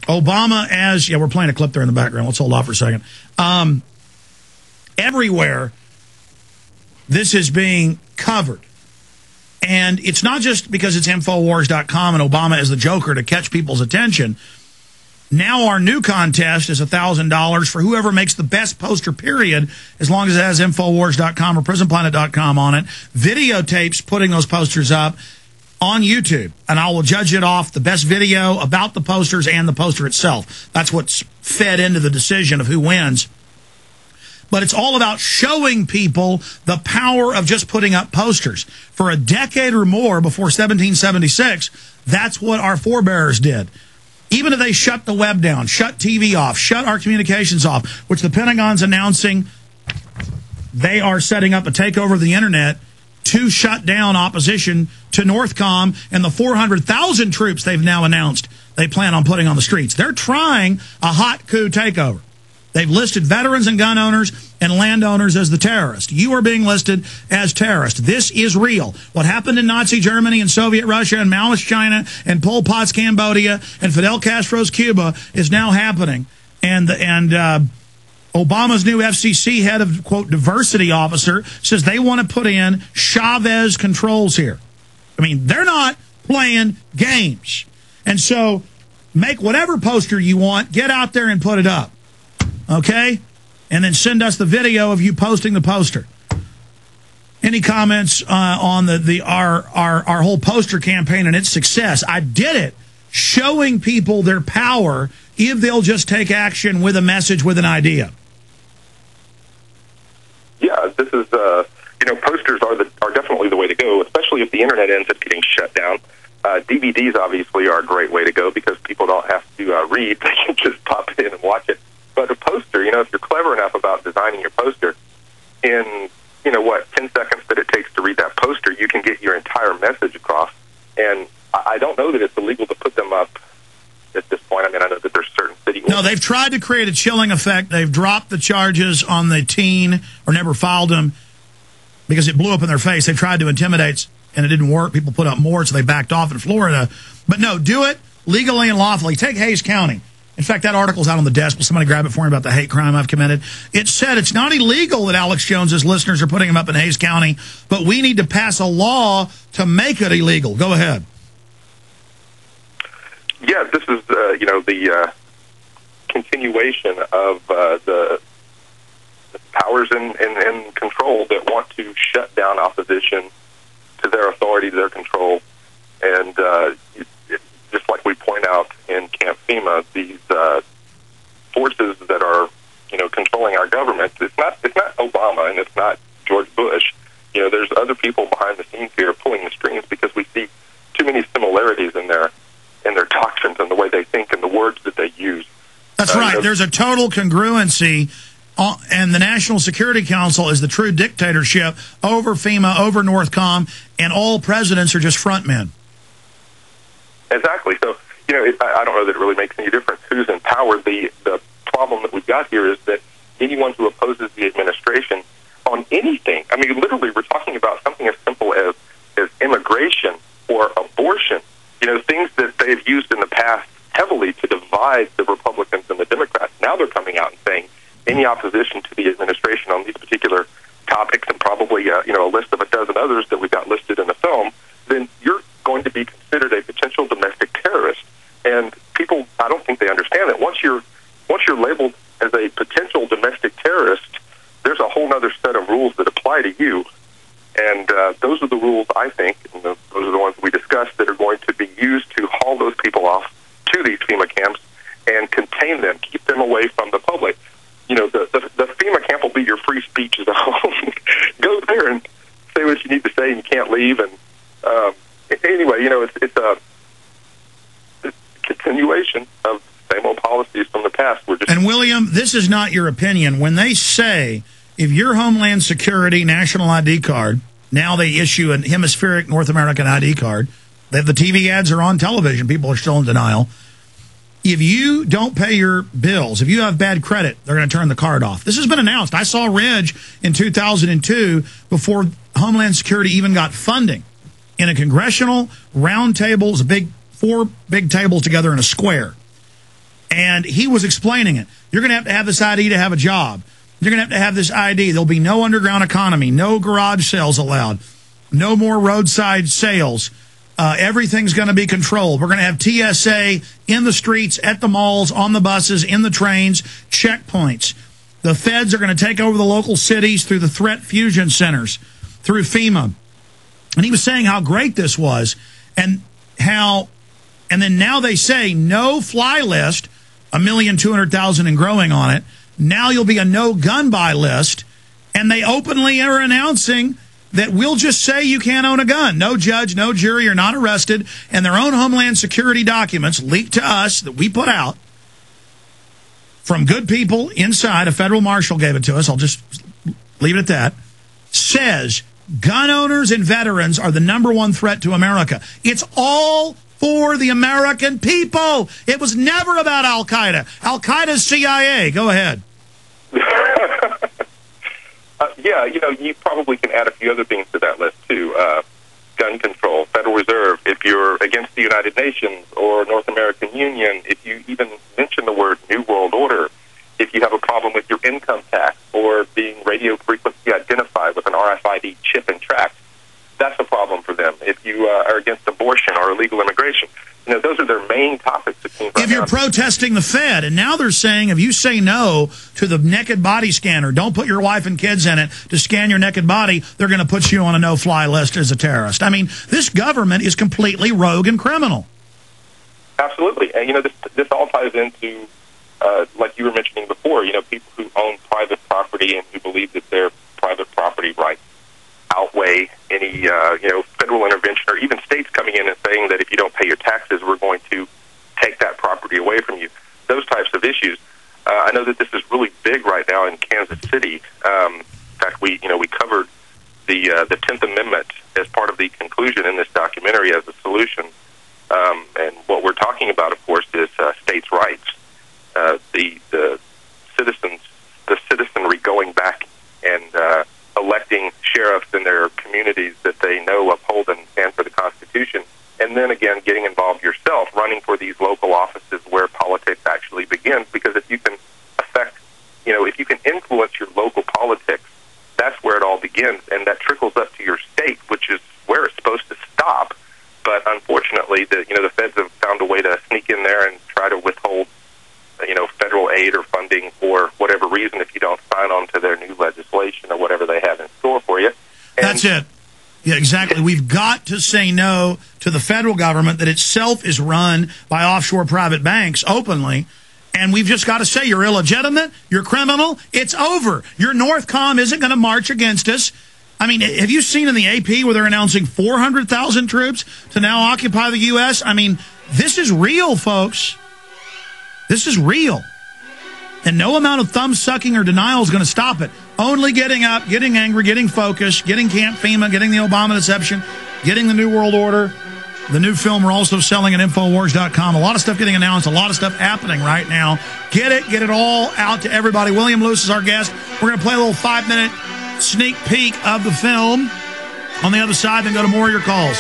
Obama as, we're playing a clip there in the background. Let's hold off for a second. Everywhere, this is being covered. And it's not just because it's Infowars.com and Obama is the joker to catch people's attention. Now our new contest is $1,000 for whoever makes the best poster, period, as long as it has Infowars.com or PrisonPlanet.com on it. Videotapes putting those posters up on YouTube. And I will judge it off the best video about the posters and the poster itself. That's what's fed into the decision of who wins. But it's all about showing people the power of just putting up posters. For a decade or more before 1776, that's what our forebears did. Even if they shut the web down, shut TV off, shut our communications off, which the Pentagon's announcing they are setting up a takeover of the internet to shut down opposition to Northcom and the 400,000 troops they've now announced they plan on putting on the streets. They're trying a hot coup takeover. They've listed veterans and gun owners and landowners as the terrorists. You are being listed as terrorists. This is real. What happened in Nazi Germany and Soviet Russia and Maoist China and Pol Pot's Cambodia and Fidel Castro's Cuba is now happening. And Obama's new FCC head of, quote, diversity officer says they want to put in Chavez controls here. I mean, they're not playing games. And so make whatever poster you want, get out there and put it up. Okay? And then send us the video of you posting the poster. Any comments on our whole poster campaign and its success? I did it showing people their power if they'll just take action with a message, with an idea. Yeah, this is, posters are definitely the way to go, especially if the internet ends up getting shut down. DVDs obviously are a great way to go because people don't have to read. They can just pop in and watch it. But a poster, if you're clever enough about designing your poster, in, 10 seconds that it takes to read that poster, you can get your entire message across. And I don't know that it's illegal to put them up at this point. I mean, I know that there's certain city... No, they've tried to create a chilling effect. They've dropped the charges on the teen or never filed them because it blew up in their face. They tried to intimidate, and it didn't work. People put up more, so they backed off in Florida. But no, do it legally and lawfully. Take Hays County. In fact, that article's out on the desk. Will somebody grab it for me about the hate crime I've committed? It said it's not illegal that Alex Jones's listeners are putting him up in Hays County, but we need to pass a law to make it illegal. Go ahead. Yeah, this is, the continuation of the powers and control that want to shut down opposition to their authority, to their control. And just like we point out in Camp FEMA, these forces that are, controlling our government, it's not Obama and it's not George Bush. There's other people behind the scenes here pulling the strings because we see too many similarities in their doctrines and the way they think and the words that they use. That's right. There's a total congruency, and the National Security Council is the true dictatorship over FEMA, over Northcom, and all presidents are just front men. Exactly. So, I don't know that it really makes any difference who's in power. The problem that we've got here is that anyone who opposes the administration on anything, I mean, literally, we're talking about something as simple as immigration or abortion, things that they've used in the past heavily to divide the Republicans and the Democrats. Now they're coming out and saying any opposition to the administration on these particular topics, and probably a list of a dozen others that we've got listed in the film, then you're going to be considered a potential domestic terrorist. And people, I don't think they understand that. Once you're labeled as a potential domestic terrorist, there's a whole other set of rules that apply to you. And those are the rules, I think, and those are the ones we discussed, that are going to be used to haul those people off to these FEMA camps and contain them, keep them away from the public. The FEMA camp will be your free speech zone. Go there and say what you need to say, and you can't leave. And anyway, it's a continuation of the same old policies from the past. And William, this is not your opinion. When they say if your Homeland Security national ID card, now they issue a hemispheric North American ID card, the TV ads are on television, people are still in denial. If you don't pay your bills, if you have bad credit, they're going to turn the card off. This has been announced. I saw Ridge in 2002 before Homeland Security even got funding in a congressional round table, 4 big tables together in a square. And he was explaining it. You're going to have this ID to have a job. You're going to have this ID. There'll be no underground economy, no garage sales allowed, no more roadside sales. Everything's going to be controlled. We're going to have TSA in the streets, at the malls, on the buses, in the trains, checkpoints. The feds are going to take over the local cities through the threat fusion centers, through FEMA. And he was saying how great this was, and then now they say no fly list, 1,200,000 and growing on it. Now you'll be a no gun buy list, and they openly are announcing that we'll just say you can't own a gun. No judge, no jury, you're not arrested. And their own Homeland Security documents leaked to us that we put out from good people inside, a federal marshal gave it to us, I'll just leave it at that, says gun owners and veterans are the #1 threat to America. It's all for the American people. It was never about Al-Qaeda. Al-Qaeda's CIA. Go ahead. Yeah, you probably can add a few other things to that list, too. Gun control, Federal Reserve, if you're against the United Nations or North American Union, if you even mention the word New World Order, if you have a problem with your income tax or being radio frequency identified with an RFID chip and tracked, that's a problem for them. If you are against abortion or illegal immigration, those are their main topics. If you're protesting the Fed, and now they're saying if you say no to the naked body scanner, don't put your wife and kids in it to scan your naked body, they're going to put you on a no-fly list as a terrorist. I mean, this government is completely rogue and criminal. Absolutely. And, this all ties into, like you were mentioning before, people who own private property and who believe that their private property rights outweigh any, federal intervention or even states coming in and saying that if you don't pay your taxes, we're going to take that property away from you. Those types of issues. I know that this is really big right now in Kansas City. In fact, we covered the 10th Amendment as part of the conclusion in this documentary as a solution. And what we're talking about, of course, is states' rights. The citizenry going back and electing sheriffs in their communities that they know uphold and stand for the Constitution, and then again getting involved yourself, running for these local offices where politics actually begins. Because if you can if you can influence your local politics, that's where it all begins, and that trickles up to your state, which is where it's supposed to stop. But unfortunately, the feds have found a way to sneak in there and try to withhold federal aid or funding for whatever reason if you don't sign on to their new legislation or whatever they have in store for you. And that's it. Yeah, exactly. We've got to say no to the federal government that itself is run by offshore private banks openly. And we've just got to say you're illegitimate, you're criminal, it's over. Your Northcom isn't going to march against us. I mean, have you seen in the AP where they're announcing 400,000 troops to now occupy the U.S.? I mean, this is real, folks. This is real. And no amount of thumb-sucking or denial is going to stop it. Only getting up, getting angry, getting focused, getting Camp FEMA, getting the Obama deception, getting the New World Order. The new film we're also selling at Infowars.com. A lot of stuff getting announced, a lot of stuff happening right now. Get it all out to everybody. William Lewis is our guest. We're going to play a little 5-minute sneak peek of the film on the other side, then go to more of your calls.